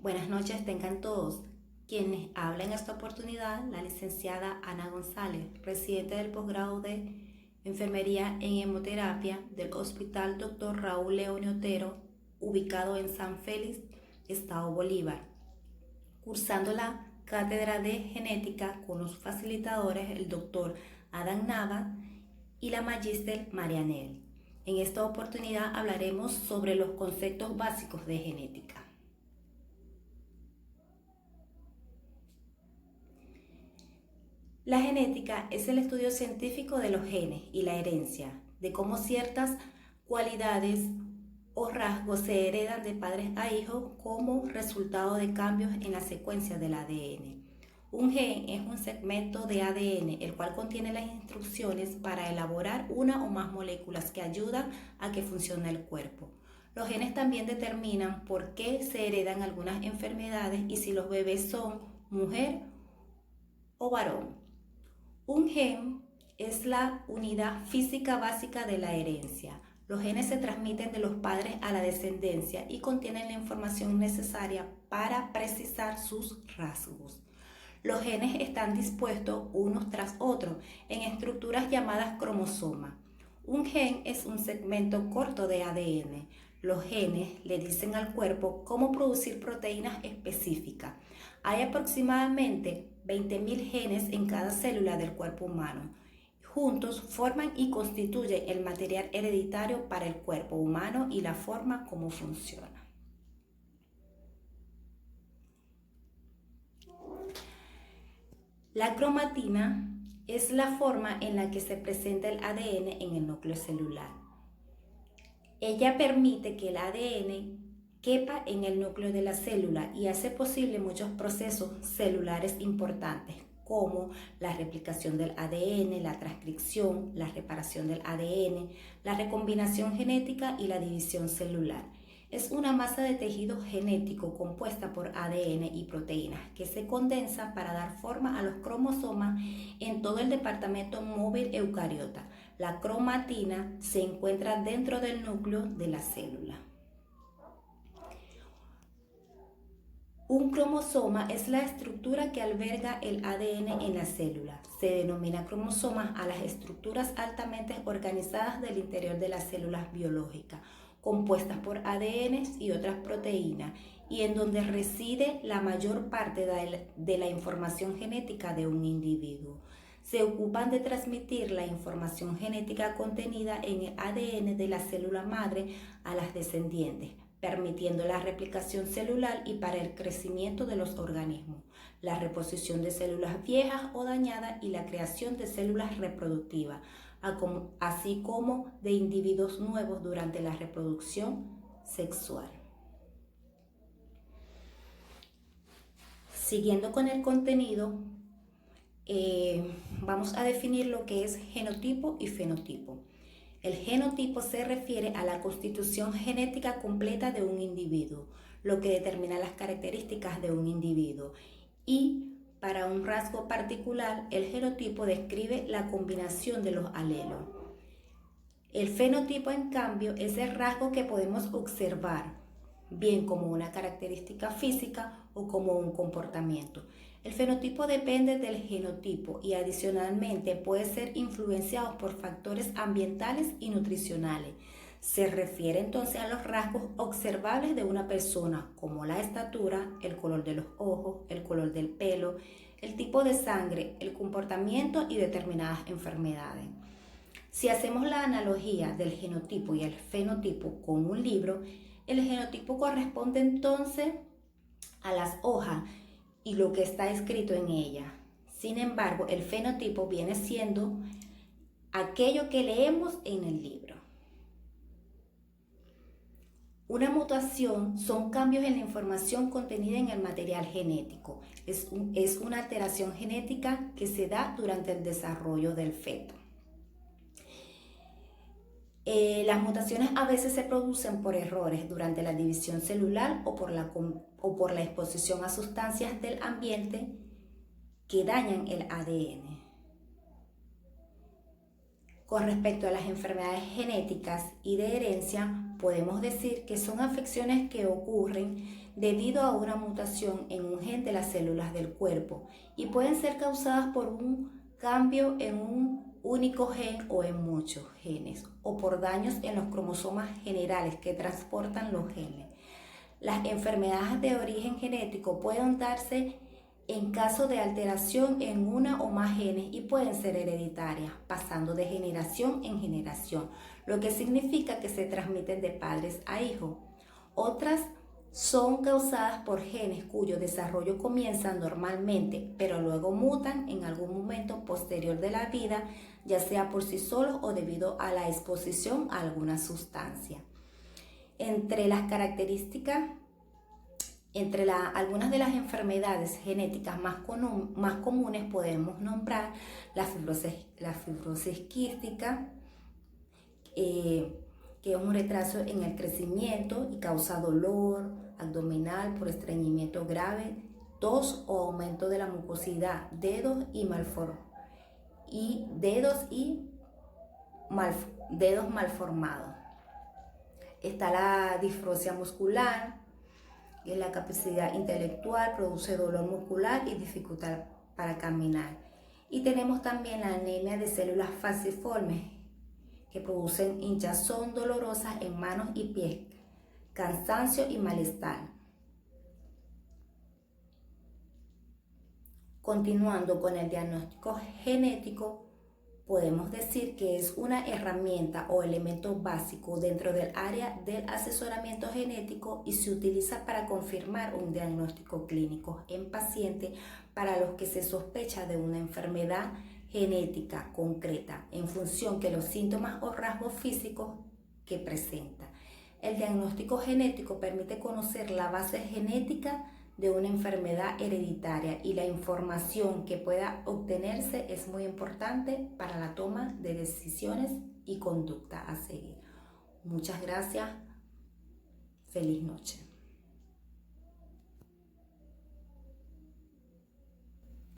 Buenas noches, tengan todos. Quienes hablan en esta oportunidad, la licenciada Ana González, residente del posgrado de Enfermería en Hemoterapia del Hospital Dr. Raúl León Otero, ubicado en San Félix, Estado Bolívar, cursando la cátedra de genética con los facilitadores el Dr. Adán Nava y la magíster Marianel. En esta oportunidad hablaremos sobre los conceptos básicos de genética. La genética es el estudio científico de los genes y la herencia, de cómo ciertas cualidades o rasgos se heredan de padres a hijos como resultado de cambios en la secuencia del ADN. Un gen es un segmento de ADN, el cual contiene las instrucciones para elaborar una o más moléculas que ayudan a que funcione el cuerpo. Los genes también determinan por qué se heredan algunas enfermedades y si los bebés son mujer o varón. Un gen es la unidad física básica de la herencia. Los genes se transmiten de los padres a la descendencia y contienen la información necesaria para precisar sus rasgos. Los genes están dispuestos unos tras otros en estructuras llamadas cromosomas. Un gen es un segmento corto de ADN. Los genes le dicen al cuerpo cómo producir proteínas específicas. Hay aproximadamente 20.000 genes en cada célula del cuerpo humano. Juntos forman y constituyen el material hereditario para el cuerpo humano y la forma como funciona. La cromatina es la forma en la que se presenta el ADN en el núcleo celular. Ella permite que el ADN quepa en el núcleo de la célula y hace posible muchos procesos celulares importantes, como la replicación del ADN, la transcripción, la reparación del ADN, la recombinación genética y la división celular. Es una masa de tejido genético compuesta por ADN y proteínas que se condensa para dar forma a los cromosomas en todo el departamento móvil eucariota. La cromatina se encuentra dentro del núcleo de la célula. Un cromosoma es la estructura que alberga el ADN en la célula. Se denomina cromosomas a las estructuras altamente organizadas del interior de las células biológicas, compuestas por ADN y otras proteínas, y en donde reside la mayor parte de la información genética de un individuo. Se ocupan de transmitir la información genética contenida en el ADN de la célula madre a las descendientes, permitiendo la replicación celular y para el crecimiento de los organismos, la reposición de células viejas o dañadas y la creación de células reproductivas, así como de individuos nuevos durante la reproducción sexual. Siguiendo con el contenido, vamos a definir lo que es genotipo y fenotipo. El genotipo se refiere a la constitución genética completa de un individuo, lo que determina las características de un individuo. Y para un rasgo particular, el genotipo describe la combinación de los alelos. El fenotipo, en cambio, es el rasgo que podemos observar, bien como una característica física o como un comportamiento. El fenotipo depende del genotipo y adicionalmente puede ser influenciado por factores ambientales y nutricionales. Se refiere entonces a los rasgos observables de una persona, como la estatura, el color de los ojos, el color del pelo, el tipo de sangre, el comportamiento y determinadas enfermedades. Si hacemos la analogía del genotipo y el fenotipo con un libro, el genotipo corresponde entonces a las hojas y lo que está escrito en ella. Sin embargo, el fenotipo viene siendo aquello que leemos en el libro. Una mutación son cambios en la información contenida en el material genético. Es una alteración genética que se da durante el desarrollo del feto. Las mutaciones a veces se producen por errores durante la división celular o por la exposición a sustancias del ambiente que dañan el ADN. Con respecto a las enfermedades genéticas y de herencia, podemos decir que son afecciones que ocurren debido a una mutación en un gen de las células del cuerpo y pueden ser causadas por un cambio en un único gen o en muchos genes o por daños en los cromosomas generales que transportan los genes. Las enfermedades de origen genético pueden darse en caso de alteración en una o más genes y pueden ser hereditarias, pasando de generación en generación, lo que significa que se transmiten de padres a hijos. Otras son causadas por genes cuyo desarrollo comienza normalmente, pero luego mutan en algún momento posterior de la vida, ya sea por sí solos o debido a la exposición a alguna sustancia. Entre las características, algunas de las enfermedades genéticas más comunes podemos nombrar la fibrosis quística, que es un retraso en el crecimiento y causa dolor abdominal por estreñimiento grave, tos o aumento de la mucosidad, dedos malformados. Está la distrofia muscular, que es la capacidad intelectual, produce dolor muscular y dificultad para caminar. Y tenemos también la anemia de células falciformes, que producen hinchazón dolorosa en manos y pies, cansancio y malestar. Continuando con el diagnóstico genético, podemos decir que es una herramienta o elemento básico dentro del área del asesoramiento genético y se utiliza para confirmar un diagnóstico clínico en pacientes para los que se sospecha de una enfermedad genética concreta en función de los síntomas o rasgos físicos que presenta. El diagnóstico genético permite conocer la base genética de una enfermedad hereditaria y la información que pueda obtenerse es muy importante para la toma de decisiones y conducta a seguir. Muchas gracias. Feliz noche.